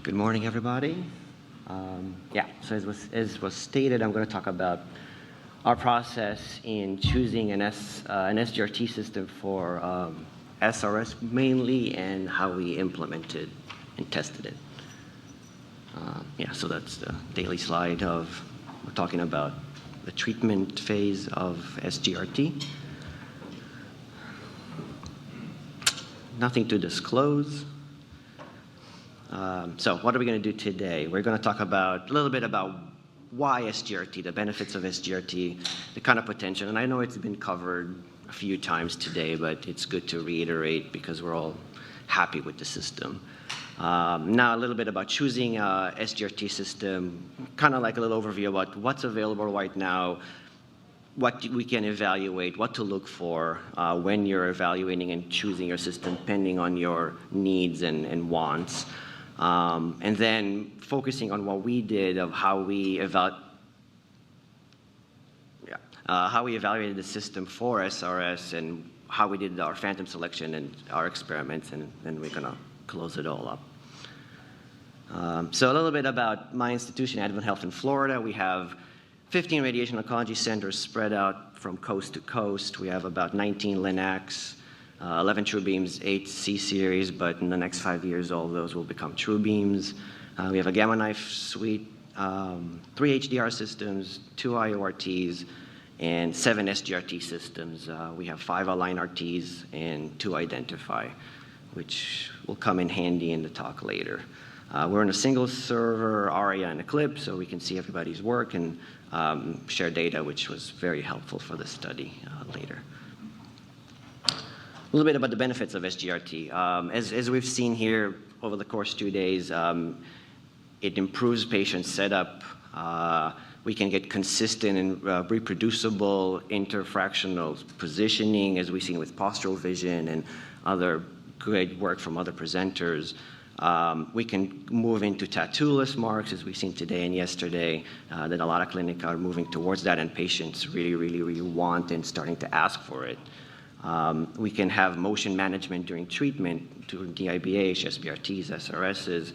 Good morning, everybody. So as was stated, I'm going to talk about our process in choosing an sgrt system for SRS mainly, and how we implemented and tested it. So that's the daily slide we're talking about the treatment phase of sgrt. Nothing to disclose. So what are we going to do today? We're going to talk a little bit about why sgrt, the benefits of sgrt, the kind of potential. And I know it's been covered a few times today, but it's good to reiterate because we're all happy with the system. Now a little bit about choosing a sgrt system, kind of like a little overview about what's available right now, what we can evaluate, what to look for when you're evaluating and choosing your system, depending on your needs and wants. And then focusing on what we did of how we evaluated the system for SRS and how we did our phantom selection and our experiments, and then we're gonna close it all up. So a little bit about my institution, Advent Health in Florida. We have 15 radiation oncology centers spread out from coast to coast. We have about 19 LINACs, 11 TrueBeams, 8 C-series, but in the next 5 years, all of those will become TrueBeams. We have a Gamma Knife suite, 3 HDR systems, 2 IORTs, and 7 SGRT systems. We have 5 Align RTs and 2 Identify, which will come in handy in the talk later. We're in a single server ARIA and Eclipse, so we can see everybody's work and share data, which was very helpful for the study later. A little bit about the benefits of sgrt. As we've seen here over the course of 2 days, it improves patient setup. We can get consistent and reproducible interfractional positioning, as we've seen with postural vision and other great work from other presenters. We can move into tattoo-less marks, as we've seen today and yesterday, that a lot of clinics are moving towards that, and patients really want and starting to ask for it. We can have motion management during treatment, during DIBH, SBRTs, SRSs.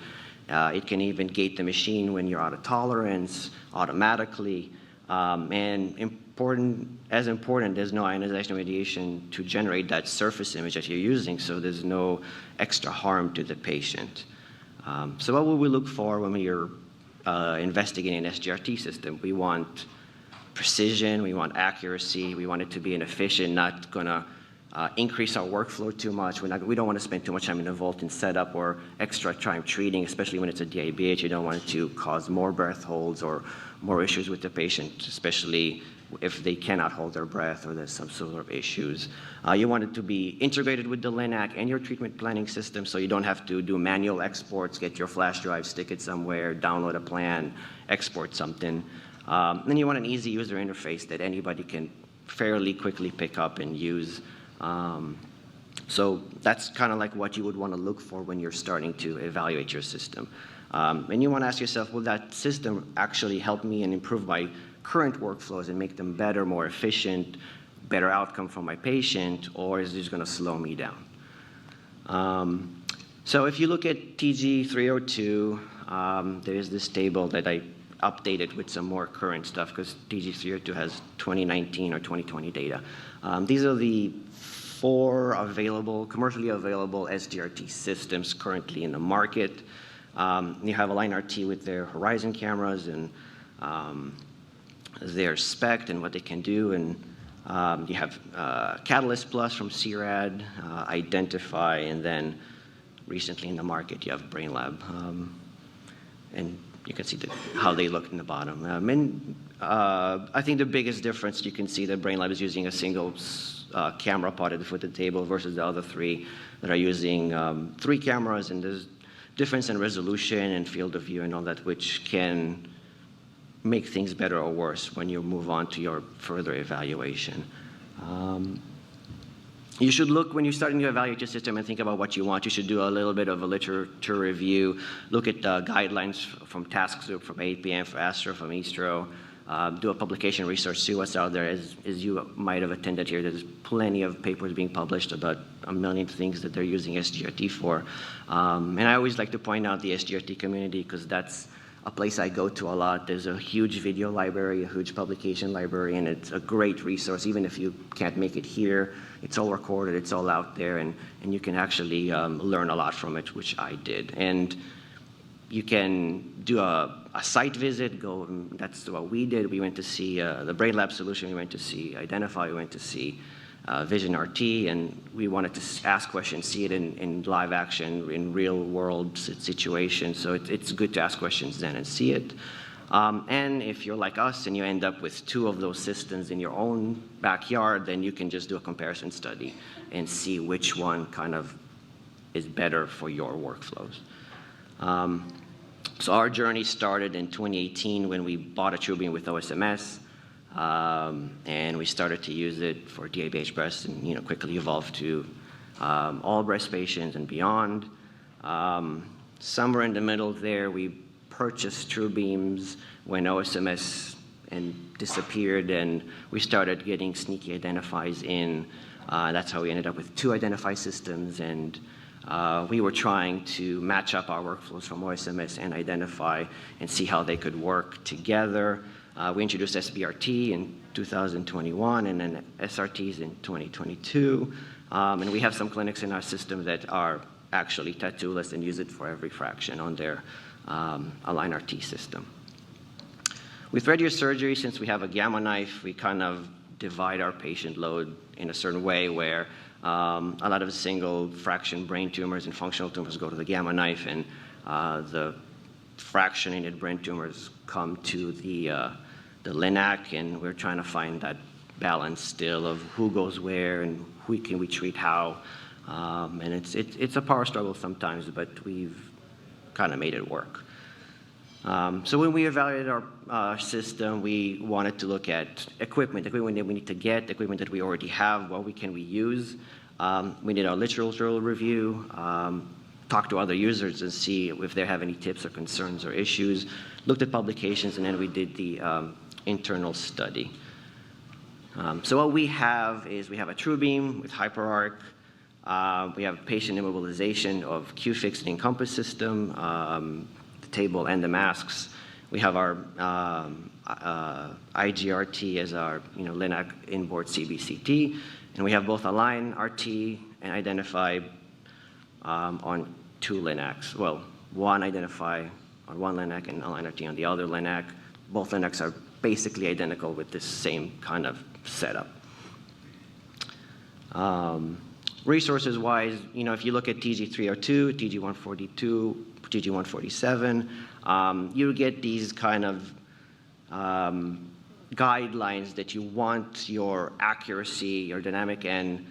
It can even gate the machine when you're out of tolerance automatically. And as important, there's no ionization radiation to generate that surface image that you're using, so there's no extra harm to the patient. So what will we look for when we're investigating an SGRT system? We want precision, we want accuracy, we want it to be inefficient, not gonna increase our workflow too much. We don't want to spend too much time in the vault and setup or extra time treating, especially when it's a DIBH. You don't want it to cause more breath holds or more issues with the patient, especially if they cannot hold their breath or there's some sort of issues. You want it to be integrated with the LINAC and your treatment planning system, so you don't have to do manual exports, get your flash drive, stick it somewhere, download a plan, export something. Then you want an easy user interface that anybody can fairly quickly pick up and use. So that's kind of like what you would want to look for when you're starting to evaluate your system. And you want to ask yourself, will that system actually help me and improve my current workflows and make them better, more efficient, better outcome for my patient, or is it just going to slow me down? So if you look at TG302, there's this table that I updated with some more current stuff because TG302 has 2019 or 2020 data. These are the 4 commercially available SGRT systems currently in the market. You have Align RT with their Horizon cameras and their spec and what they can do, and you have Catalyst Plus from CRAD, Identify, and then recently in the market you have BrainLab, and you can see how they look in the bottom. I think the biggest difference, you can see that BrainLab is using a single camera pod at the foot of the table versus the other 3 that are using 3 cameras, and there's difference in resolution and field of view and all that, which can make things better or worse when you move on to your further evaluation. You should look, when you're starting to evaluate your system and think about what you want, you should do a little bit of a literature review, look at the guidelines from Task Group, from APM, from ASTRO, from ISTRO, do a publication research, see what's out there. As you might have attended here, there's plenty of papers being published about a million things that they're using SGRT for. And I always like to point out the SGRT community because that's a place I go to a lot. There's a huge video library, a huge publication library, and it's a great resource. Even if you can't make it here, it's all recorded, it's all out there, and you can actually learn a lot from it, which I did. And you can do a site visit, that's what we did. We went to see the Brain Lab solution, we went to see Identify, we went to see Vision RT, and we wanted to ask questions, see it in live action, in real world situations. So it's good to ask questions then and see it. And if you're like us and you end up with 2 of those systems in your own backyard, then you can just do a comparison study and see which one kind of is better for your workflows. So our journey started in 2018 when we bought a TrueBeam with OSMS, and we started to use it for DIBH breasts, and quickly evolved to all breast patients and beyond. Somewhere in the middle there, we purchased TrueBeams when OSMS disappeared, and we started getting sneaky Identifies in. That's how we ended up with 2 Identify systems, and we were trying to match up our workflows from OSMS and Identify and see how they could work together. We introduced SBRT in 2021 and then SRTs in 2022. And we have some clinics in our system that are actually tattoo-less and use it for every fraction on their Align RT system. With radial surgery, since we have a gamma knife, we kind of divide our patient load in a certain way where a lot of single fraction brain tumors and functional tumors go to the gamma knife, and the fractionated brain tumors come to the LINAC, and we're trying to find that balance still of who goes where and who can we treat how. And it's a power struggle sometimes, but we've kind of made it work. So when we evaluated our system, we wanted to look at equipment that we need to get, equipment that we already have, what can we use. We did our literature review, talk to other users and see if they have any tips or concerns or issues, looked at publications, and then we did the internal study. So what we have is we have a TrueBeam with HyperArc. We have patient immobilization of Q-Fix and Encompass system, the table and the masks. We have our IGRT as our LINAC inboard CBCT, and we have both Align RT and Identify on 2 LINACs. Well, one Identify on one LINAC and Align RT on the other LINAC. Both LINACs are basically identical with this same kind of setup. Resources-wise, if you look at TG302, TG142, TG147, you get these kind of guidelines that you want your accuracy, your dynamic and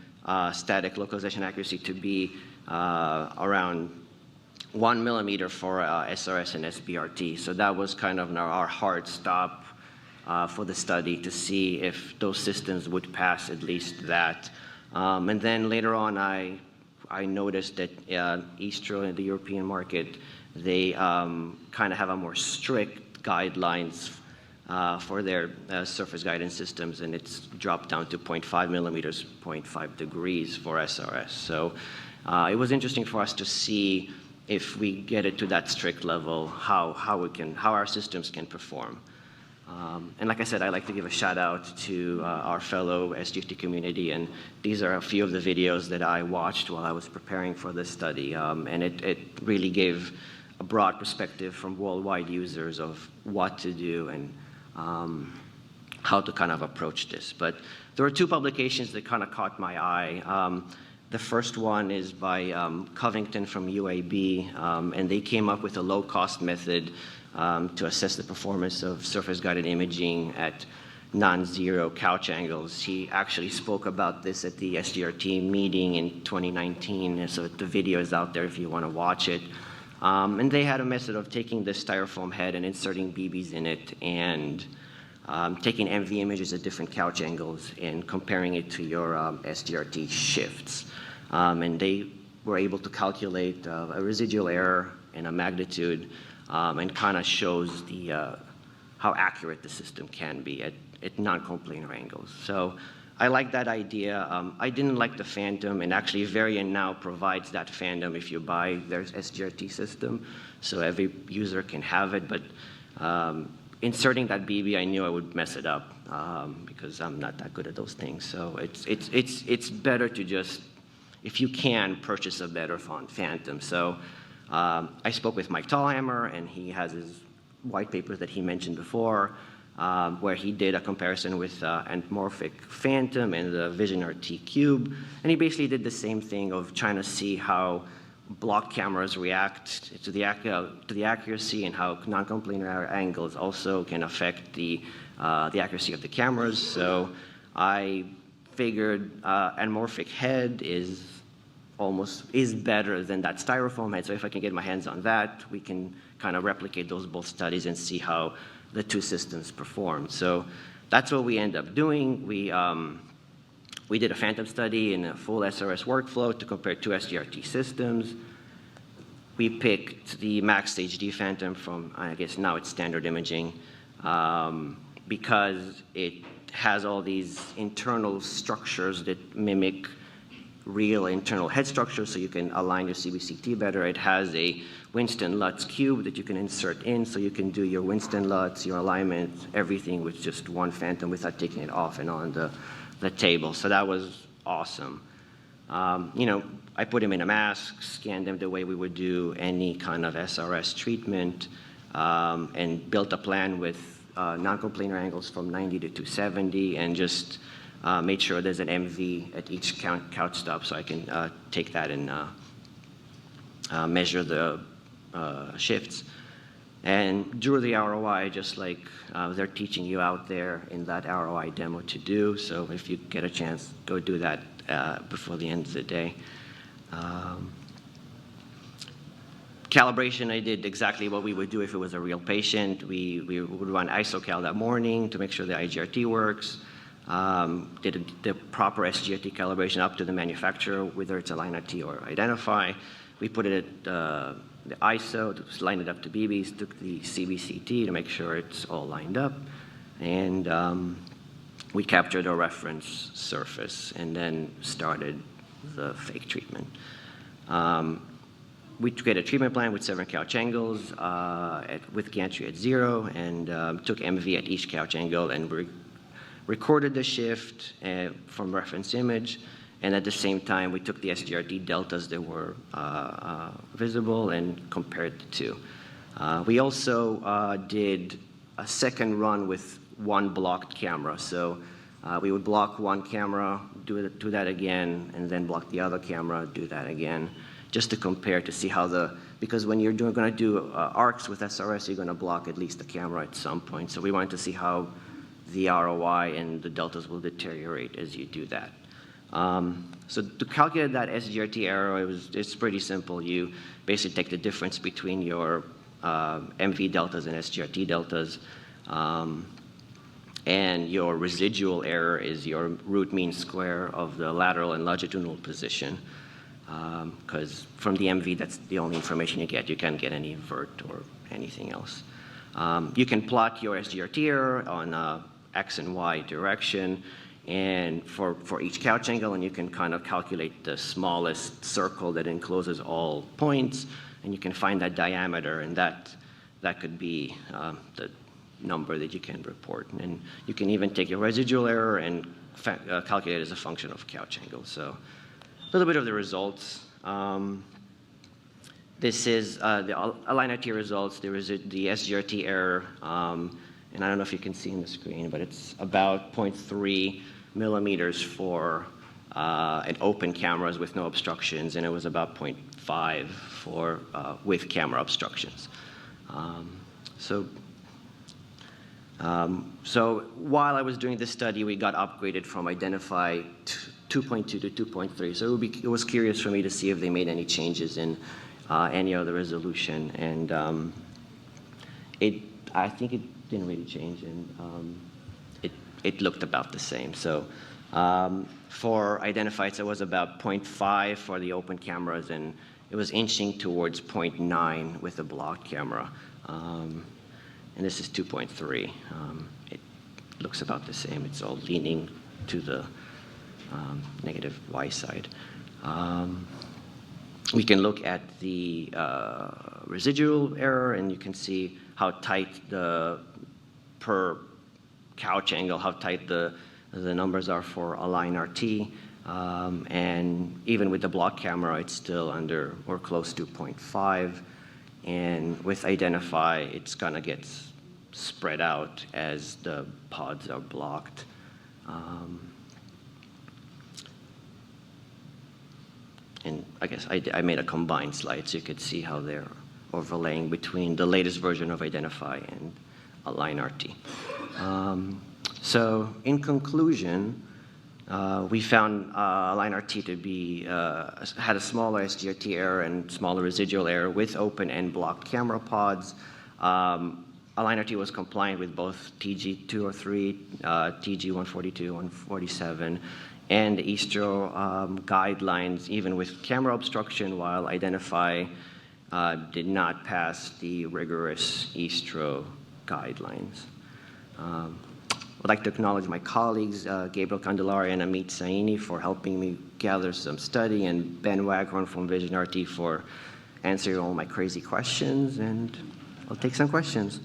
static localization accuracy to be around 1 millimeter for SRS and SBRT. So that was kind of our hard stop for the study to see if those systems would pass at least that. And then later on, I noticed that Eastro in the European market, they kind of have a more strict guidelines for their surface guidance systems, and it's dropped down to 0.5 millimeters, 0.5 degrees for SRS. So it was interesting for us to see if we get it to that strict level, how our systems can perform. And like I said, I like to give a shout out to our fellow SGRT community, and these are a few of the videos that I watched while I was preparing for this study, and it really gave a broad perspective from worldwide users of what to do and how to kind of approach this. But there were 2 publications that kind of caught my eye. The first one is by Covington from UAB, and they came up with a low-cost method to assess the performance of surface-guided imaging at non-zero couch angles. He actually spoke about this at the SGRT meeting in 2019, and so the video is out there if you want to watch it. And they had a method of taking this styrofoam head and inserting BBs in it and taking MV images at different couch angles and comparing it to your SGRT shifts. And they were able to calculate a residual error and a magnitude, and kind of shows how accurate the system can be at non-coplanar angles. So I like that idea. I didn't like the Phantom, and actually Varian now provides that Phantom if you buy their SGRT system, so every user can have it, but inserting that BB, I knew I would mess it up because I'm not that good at those things. So it's better to just, if you can, purchase a better Phantom. So I spoke with Mike Tallhammer, and he has his white papers that he mentioned before, where he did a comparison with anamorphic Phantom and the Vision RT Cube. And he basically did the same thing of trying to see how blocked cameras react to the accuracy, and how non-coplanar angles also can affect the accuracy of the cameras. So I figured anamorphic head is better than that styrofoam head. So if I can get my hands on that, we can kind of replicate those both studies and see how the two systems perform. So that's what we end up doing. We did a Phantom study in a full SRS workflow to compare two SGRT systems. We picked the Max HD Phantom from, I guess now it's Standard Imaging, because it has all these internal structures that mimic real internal head structures, so you can align your CBCT better. It has a Winston Lutz cube that you can insert in, so you can do your Winston Lutz, your alignment, everything with just one Phantom without taking it off and on the table. So that was awesome. I put him in a mask, scanned him the way we would do any kind of SRS treatment, and built a plan with non-coplanar angles from 90 to 270, and just made sure there's an MV at each couch stop, so I can take that and measure the shifts. And drew the ROI just like they're teaching you out there in that ROI demo to do. So if you get a chance, go do that before the end of the day. Calibration, I did exactly what we would do if it was a real patient. We would run ISOCAL that morning to make sure the IGRT works. Did the proper SGRT calibration up to the manufacturer, whether it's Align RT or Identify. We put it at the ISO, to line it up to BBs, took the CBCT to make sure it's all lined up, and we captured a reference surface and then started the fake treatment. We created a treatment plan with 7 couch angles with gantry at 0, and took MV at each couch angle, and recorded the shift from reference image, and at the same time we took the SGRT deltas that were visible and compared the two. We also did a second run with one blocked camera. So we would block one camera, do that again, and then block the other camera, do that again, just to compare to see how because when you're going to do arcs with SRS, you're going to block at least the camera at some point. So we wanted to see how the ROI and the deltas will deteriorate as you do that. So to calculate that SGRT error, it's pretty simple. You basically take the difference between your MV deltas and SGRT deltas, and your residual error is your root mean square of the lateral and longitudinal position, because from the MV, that's the only information you get. You can't get any vert or anything else. You can plot your SGRT error on X and Y direction, and for each couch angle, and you can kind of calculate the smallest circle that encloses all points, and you can find that diameter, and that could be the number that you can report. And you can even take your residual error and calculate it as a function of couch angle. So a little bit of the results. This is the Align RT results. There is the SGRT error, and I don't know if you can see on the screen, but it's about 0.3 millimeters for an open cameras with no obstructions, and it was about 0.5 for with camera obstructions. So while I was doing this study, we got upgraded from Identify 2.2 to 2.3. So it was curious for me to see if they made any changes in any other resolution, and I think it didn't really change, and it looked about the same. So for Identified, it was about 0.5 for the open cameras, and it was inching towards 0.9 with the blocked camera. and this is 2.3. It looks about the same. It's all leaning to the negative y side. We can look at the residual error, and you can see how tight per couch angle, how tight the numbers are for Align RT. And even with the block camera, it's still under or close to 0.5. And with Identify, it's gonna get spread out as the pods are blocked. And I guess I made a combined slide so you could see how they're overlaying between the latest version of Identify and Align RT. So in conclusion, we found Align RT to be, had a smaller SGRT error and smaller residual error with open and blocked camera pods. Align RT was compliant with both TG203, TG142, 147, and the Eastro guidelines, even with camera obstruction, while Identify did not pass the rigorous Eastro guidelines. I'd like to acknowledge my colleagues, Gabriel Candelari and Amit Saini, for helping me gather some study, and Ben Waghorn from Vision RT for answering all my crazy questions, and I'll take some questions.